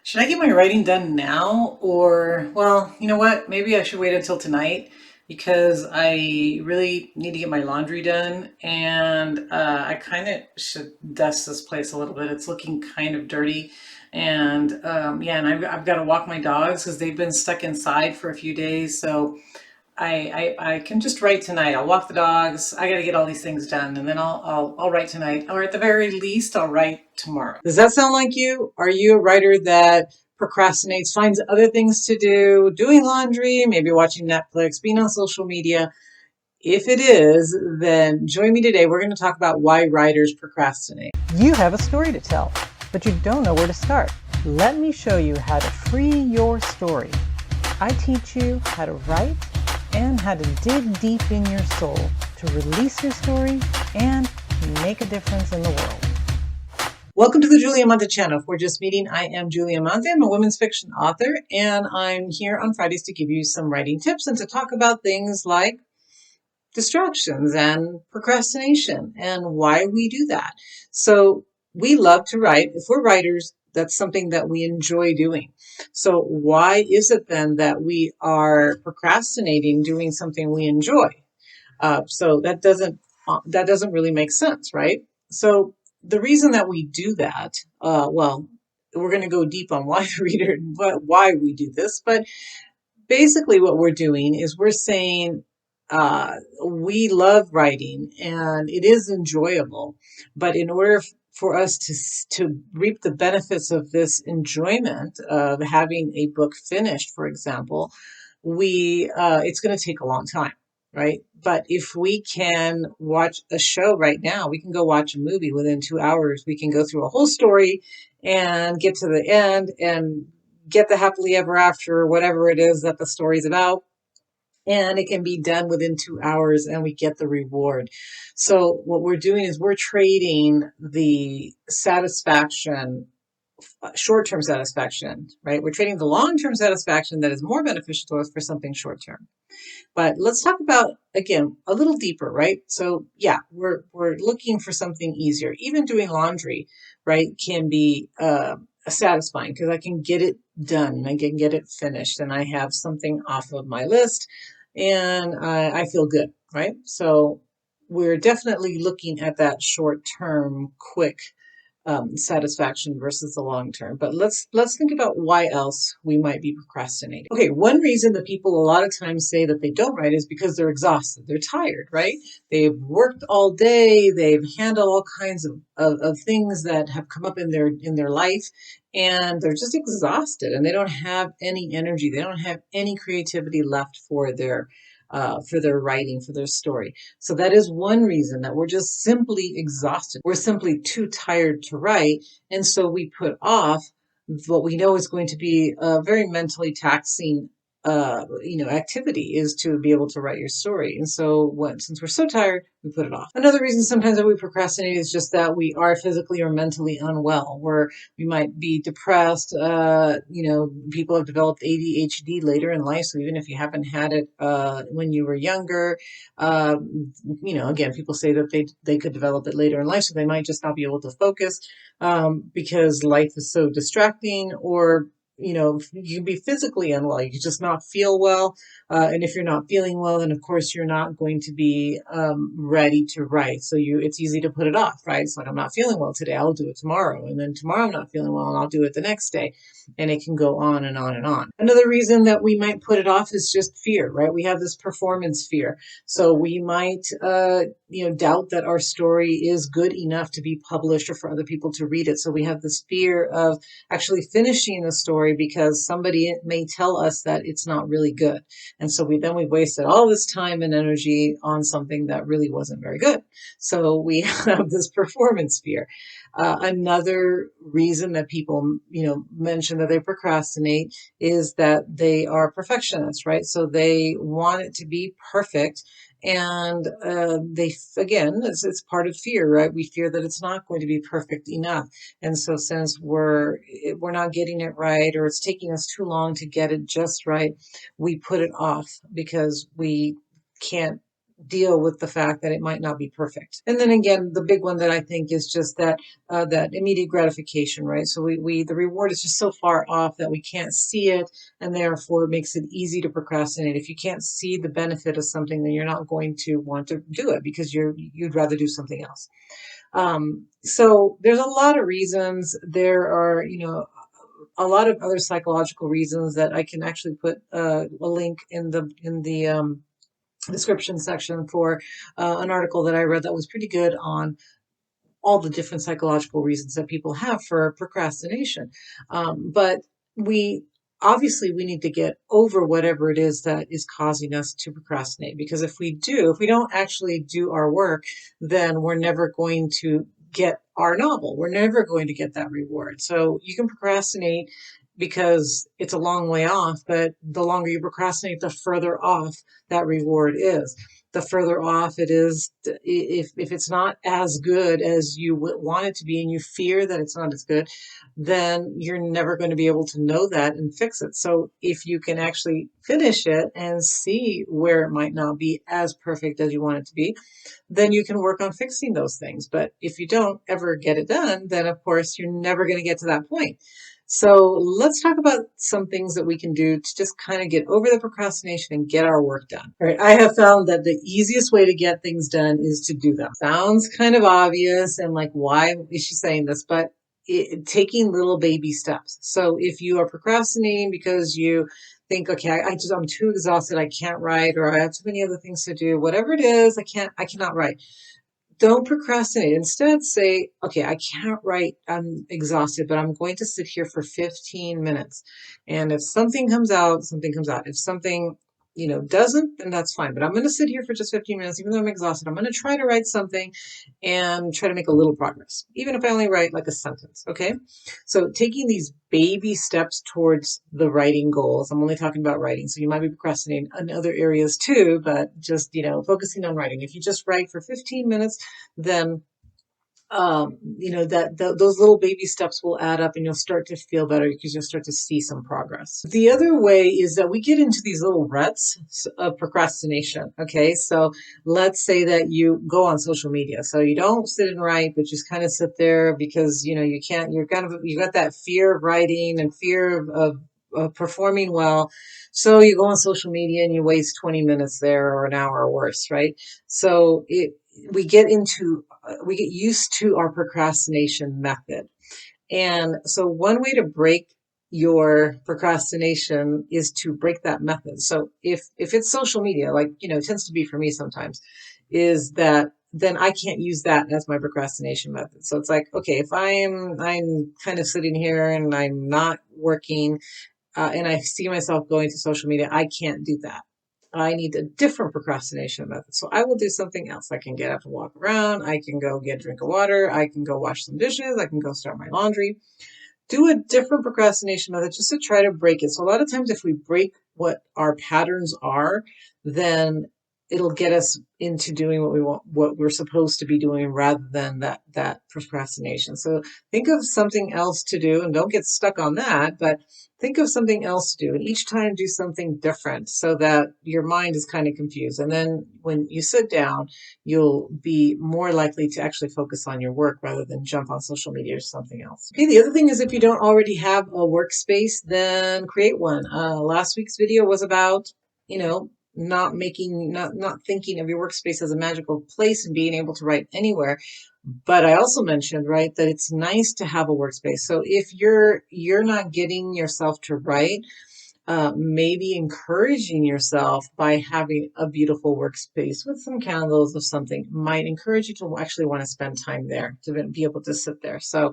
Should I get my writing done now? Or, well, you know what? Maybe I should wait until tonight because I really need to get my laundry done and I kind of should dust this place a little bit. It's looking kind of dirty. And yeah, and I've got to walk my dogs because they've been stuck inside for a few days. So I can just write tonight. I'll walk the dogs. I got to get all these things done, and then I'll write tonight, or at the very least, I'll write tomorrow. Does that sound like you? Are you a writer that procrastinates, finds other things to do, doing laundry, maybe watching Netflix, being on social media? If it is, then join me today. We're going to talk about why writers procrastinate. You have a story to tell, but you don't know where to start. Let me show you how to free your story. I teach you how to write and how to dig deep in your soul to release your story and make a difference in the world. Welcome to the Julia Amante channel. If we're just meeting, I am Julia Amante. I'm a women's fiction author, and I'm here on Fridays to give you some writing tips and to talk about things like distractions and procrastination and why we do that. So we love to write. If we're writers, that's something that we enjoy doing. So why is it then that we are procrastinating doing something we enjoy? So that doesn't really make sense, right? So the reason that we do that, well, we're going to go deep on why we do this, but basically what we're doing is we're saying we love writing and it is enjoyable, but in order for us to reap the benefits of this enjoyment of having a book finished, for example, we it's going to take a long time, right? But if we can watch a show right now, we can go watch a movie within 2 hours. We can go through a whole story and get to the end and get the happily ever after, or whatever it is that the story's about. And it can be done within 2 hours and we get the reward. So what we're doing is we're trading the satisfaction, short-term satisfaction, right? We're trading the long-term satisfaction that is more beneficial to us for something short-term. But let's talk about, again, a little deeper, right? So yeah, we're looking for something easier. Even doing laundry, right, can be satisfying because I can get it done and I can get it finished and I have something off of my list and I feel good, right? So we're definitely looking at that short-term, quick satisfaction versus the long term. But let's think about why else we might be procrastinating. Okay, one reason that people a lot of times say that they don't write is because they're exhausted. They're tired, right? They've worked all day. They've handled all kinds of things that have come up in their life, and they're just exhausted and they don't have any energy. They don't have any creativity left for their writing, for their story. So that is one reason that we're just simply exhausted. We're simply too tired to write. And so we put off what we know is going to be a very mentally taxing activity is to be able to write your story. And so since we're so tired, we put it off. Another reason sometimes that we procrastinate is just that we are physically or mentally unwell, where we might be depressed. People have developed ADHD later in life. So even if you haven't had it when you were younger, again, people say that they could develop it later in life. So they might just not be able to focus because life is so distracting, or you can be physically unwell. You can just not feel well. And if you're not feeling well, then of course you're not going to be ready to write. So it's easy to put it off, right? It's like, I'm not feeling well today, I'll do it tomorrow. And then tomorrow I'm not feeling well and I'll do it the next day. And it can go on and on and on. Another reason that we might put it off is just fear, right? We have this performance fear. So we might, doubt that our story is good enough to be published or for other people to read it. So we have this fear of actually finishing the story because somebody may tell us that it's not really good. And so we wasted all this time and energy on something that really wasn't very good. So we have this performance fear. Another reason that people, mention that they procrastinate is that they are perfectionists, right? So they want it to be perfect. And it's part of fear, right? We fear that it's not going to be perfect enough. And so since we're not getting it right, or it's taking us too long to get it just right, we put it off because we can't deal with the fact that it might not be perfect. And then again, the big one that I think is just that immediate gratification, right? So we the reward is just so far off that we can't see it, and therefore it makes it easy to procrastinate. If you can't see the benefit of something, then you're not going to want to do it because you'd rather do something else. So there's a lot of reasons. There are, a lot of other psychological reasons that I can actually put a link in the description section for an article that I read that was pretty good on all the different psychological reasons that people have for procrastination. But we obviously we need to get over whatever it is that is causing us to procrastinate. Because if we don't actually do our work, then we're never going to get our novel. We're never going to get that reward. So you can procrastinate because it's a long way off, but the longer you procrastinate, the further off that reward is. The further off it is, if it's not as good as you want it to be and you fear that it's not as good, then you're never going to be able to know that and fix it. So if you can actually finish it and see where it might not be as perfect as you want it to be, then you can work on fixing those things. But if you don't ever get it done, then of course you're never going to get to that point. So let's talk about some things that we can do to just kind of get over the procrastination and get our work done. All right, I have found that the easiest way to get things done is to do them. Sounds kind of obvious and like, why is she saying this? But taking little baby steps. So if you are procrastinating because you think, okay, I'm too exhausted, I can't write, or I have too many other things to do, whatever it is, I cannot write. Don't procrastinate. Instead, say, okay, I can't write. I'm exhausted, but I'm going to sit here for 15 minutes. And if something comes out, something comes out. If something, doesn't, then that's fine. But I'm going to sit here for just 15 minutes, even though I'm exhausted. I'm going to try to write something and try to make a little progress, even if I only write like a sentence. Okay. So taking these baby steps towards the writing goals. I'm only talking about writing. So you might be procrastinating in other areas too, but just, focusing on writing. If you just write for 15 minutes, then those little baby steps will add up and you'll start to feel better because you'll start to see some progress. The other way is that we get into these little ruts of procrastination. Okay. So let's say that you go on social media. So you don't sit and write, but just kind of sit there because, you can't, you got that fear of writing and fear of performing well. So you go on social media and you waste 20 minutes there or an hour or worse, right? So we get used to our procrastination method. And so one way to break your procrastination is to break that method. So if it's social media, like, it tends to be for me sometimes, is that then I can't use that as my procrastination method. So it's like, okay, if I'm kind of sitting here and I'm not working, and I see myself going to social media, I can't do that. I need a different procrastination method. So I will do something else. I can get up and walk around. I can go get a drink of water. I can go wash some dishes. I can go start my laundry. Do a different procrastination method just to try to break it. So a lot of times if we break what our patterns are, then it'll get us into doing what we want, what we're supposed to be doing rather than that procrastination. So think of something else to do and don't get stuck on that, but think of something else to do and each time do something different so that your mind is kind of confused. And then when you sit down, you'll be more likely to actually focus on your work rather than jump on social media or something else. Okay, the other thing is if you don't already have a workspace, then create one. Last week's video was about, not thinking of your workspace as a magical place and being able to write anywhere. But I also mentioned, right, that it's nice to have a workspace. So if you're not getting yourself to write, maybe encouraging yourself by having a beautiful workspace with some candles or something might encourage you to actually want to spend time there, to be able to sit there. So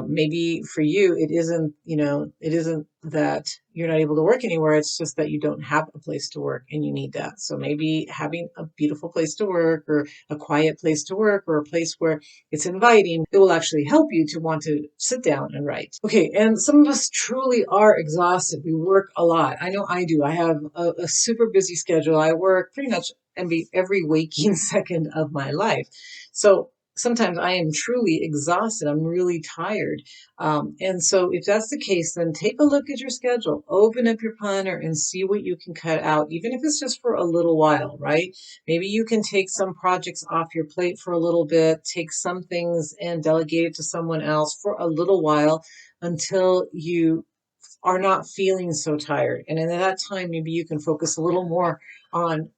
maybe for you, it isn't that you're not able to work anywhere. It's just that you don't have a place to work and you need that. So maybe having a beautiful place to work or a quiet place to work or a place where it's inviting, it will actually help you to want to sit down and write. Okay. And some of us truly are exhausted. We work a lot. I know I do. I have a super busy schedule. I work pretty much every waking second of my life. So sometimes I am truly exhausted. I'm really tired. And so if that's the case, then take a look at your schedule, open up your planner and see what you can cut out, even if it's just for a little while, right? Maybe you can take some projects off your plate for a little bit, take some things and delegate it to someone else for a little while until you are not feeling so tired. And in that time, maybe you can focus a little more on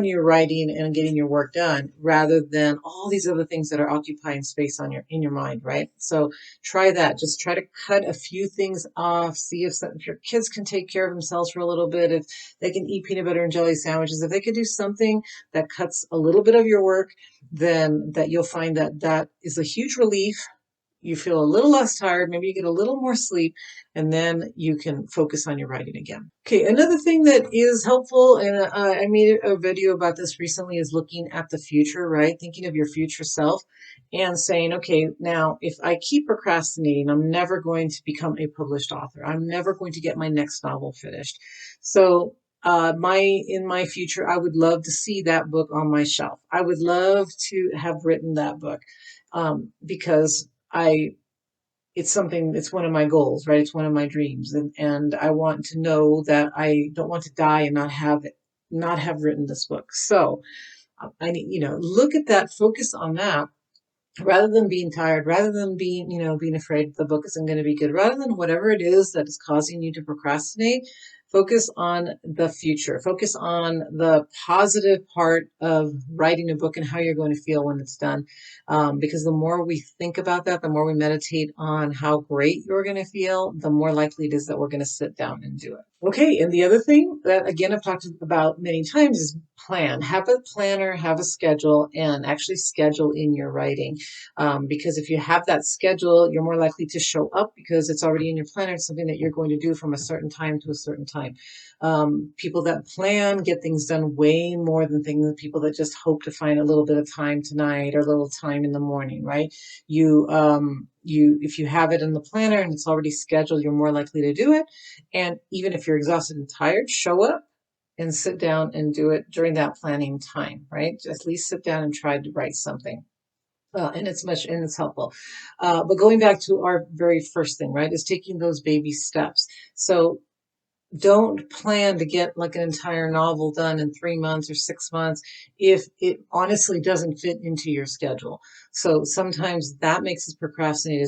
your writing and getting your work done rather than all these other things that are occupying space on your in your mind, right? So try that. Just try to cut a few things off. See if your kids can take care of themselves for a little bit, if they can eat peanut butter and jelly sandwiches, if they could do something that cuts a little bit of your work, then that you'll find that that is a huge relief. You feel a little less tired, maybe you get a little more sleep, and then you can focus on your writing again. Okay, another thing that is helpful, and I made a video about this recently, is looking at the future, right? Thinking of your future self and saying, okay, now if I keep procrastinating, I'm never going to become a published author. I'm never going to get my next novel finished. So in my future, I would love to see that book on my shelf. I would love to have written that book because it's one of my goals, right? It's one of my dreams. And I want to know that I don't want to die and not have written this book. So I need, look at that, focus on that rather than being tired, rather than being afraid the book isn't going to be good, rather than whatever it is that is causing you to procrastinate. Focus on the future. Focus on the positive part of writing a book and how you're going to feel when it's done. Because the more we think about that, the more we meditate on how great you're going to feel, the more likely it is that we're going to sit down and do it. Okay, and the other thing that, again, I've talked about many times is plan. Have a planner, have a schedule, and actually schedule in your writing. Because if you have that schedule, you're more likely to show up because it's already in your planner. It's something that you're going to do from a certain time to a certain time. People that plan get things done way more than people that just hope to find a little bit of time tonight or a little time in the morning, right? If you have it in the planner and it's already scheduled, you're more likely to do it. And even if you're exhausted and tired, show up and sit down and do it during that planning time, right? Just at least sit down and try to write something. And it's helpful. But going back to our very first thing, right, is taking those baby steps. So don't plan to get like an entire novel done in 3 months or 6 months if it honestly doesn't fit into your schedule. So sometimes that makes us procrastinate.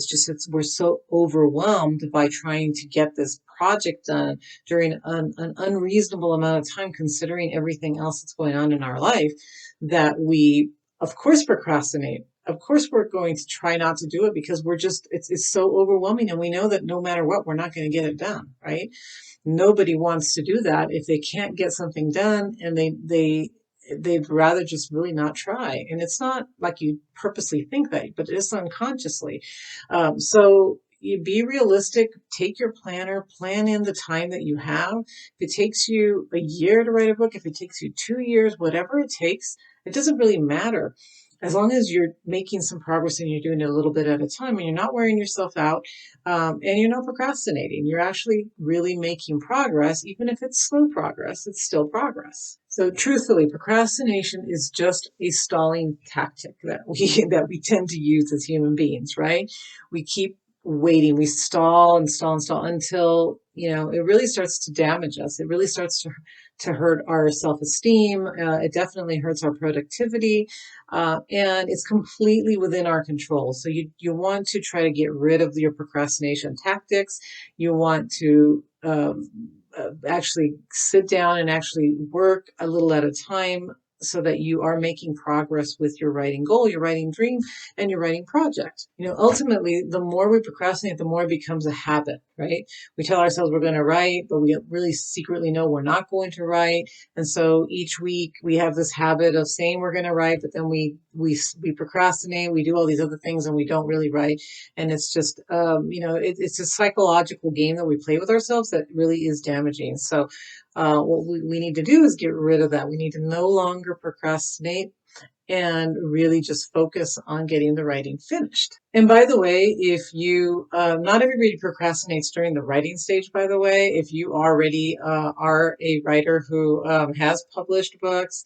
We're so overwhelmed by trying to get this project done during an unreasonable amount of time, considering everything else that's going on in our life, that we, of course, procrastinate. Of course, we're going to try not to do it because it's so overwhelming. And we know that no matter what, we're not going to get it done, right? Nobody wants to do that if they can't get something done, and they'd rather just really not try. And it's not like you purposely think that, but it's unconsciously. So you be realistic, take your planner, plan in the time that you have. If it takes you a year to write a book, if it takes you 2 years, whatever it takes, it doesn't really matter. As long as you're making some progress and you're doing it a little bit at a time and you're not wearing yourself out, and you're not procrastinating, you're actually really making progress. Even if it's slow progress, it's still progress. So truthfully, procrastination is just a stalling tactic that we tend to use as human beings, right? We keep waiting, we stall and stall and stall until, it really starts to damage us. It really starts to hurt our self-esteem. It definitely hurts our productivity. And it's completely within our control. So you want to try to get rid of your procrastination tactics. You want to actually sit down and actually work a little at a time so that you are making progress with your writing goal, your writing dream, and your writing project. Ultimately, the more we procrastinate, the more it becomes a habit, right? We tell ourselves we're going to write, but we really secretly know we're not going to write. And so each week we have this habit of saying we're going to write, but then we procrastinate, we do all these other things and we don't really write. And it's just, it's a psychological game that we play with ourselves that really is damaging. So what we need to do is get rid of that. We need to no longer procrastinate and really just focus on getting the writing finished. And by the way, if you, not everybody procrastinates during the writing stage, by the way. If you already are a writer who has published books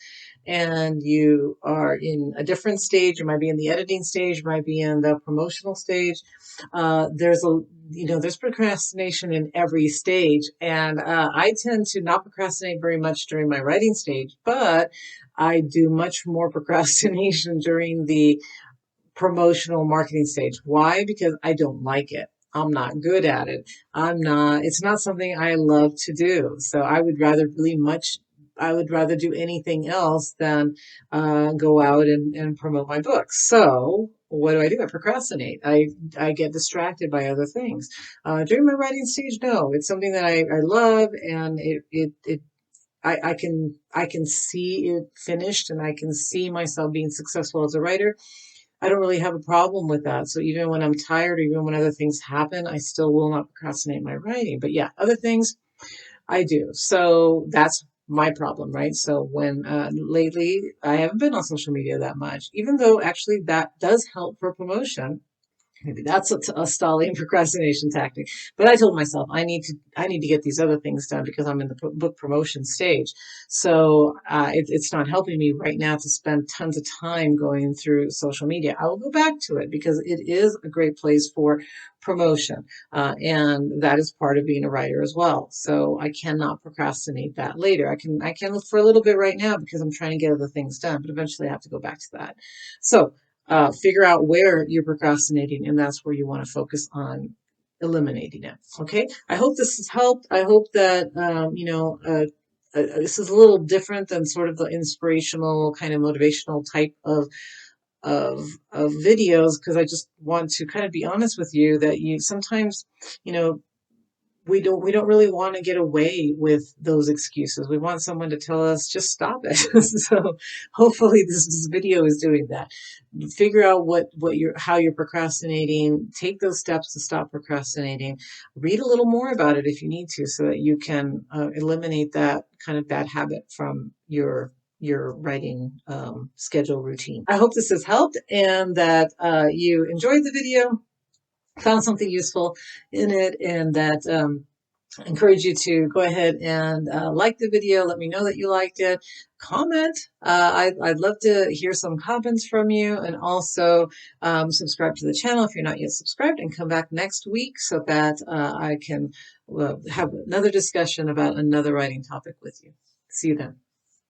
and you are in a different stage. You might be in the editing stage, you might be in the promotional stage. There's a there's procrastination in every stage, and I tend to not procrastinate very much during my writing stage, but I do much more procrastination during the promotional marketing stage. Why? Because I don't like it. I'm not good at it. It's not something I love to do. So I would rather do anything else than go out and promote my book. So what do? I procrastinate. I get distracted by other things. During my writing stage, no, it's something that I love, and I can see it finished, and I can see myself being successful as a writer. I don't really have a problem with that. So even when I'm tired, or even when other things happen, I still will not procrastinate my writing. But yeah, other things I do. So that's my problem, right? So when lately I haven't been on social media that much, even though actually that does help for promotion. Maybe that's a stalling procrastination tactic. But I told myself I need to get these other things done because I'm in the book promotion stage. So it's not helping me right now to spend tons of time going through social media. I will go back to it because it is a great place for promotion, and that is part of being a writer as well. So I cannot procrastinate that later. I can look for a little bit right now because I'm trying to get other things done, but eventually I have to go back to that. So figure out where you're procrastinating, and that's where you want to focus on eliminating it. Okay. I hope this has helped. I hope that, this is a little different than sort of the inspirational kind of motivational type of videos, because I just want to kind of be honest with you that you sometimes, you know, we don't really want to get away with those excuses. We want someone to tell us just stop it. So hopefully this video is doing that. Figure out what you're how you're procrastinating. Take those steps to stop procrastinating. Read a little more about it if you need to, so that you can eliminate that kind of bad habit from your writing schedule routine. I hope this has helped, and that you enjoyed the video, found something useful in it, and that I encourage you to go ahead and like the video. Let me know that you liked it. Comment. I'd love to hear some comments from you, and also subscribe to the channel if you're not yet subscribed, and come back next week so that I can have another discussion about another writing topic with you. See you then.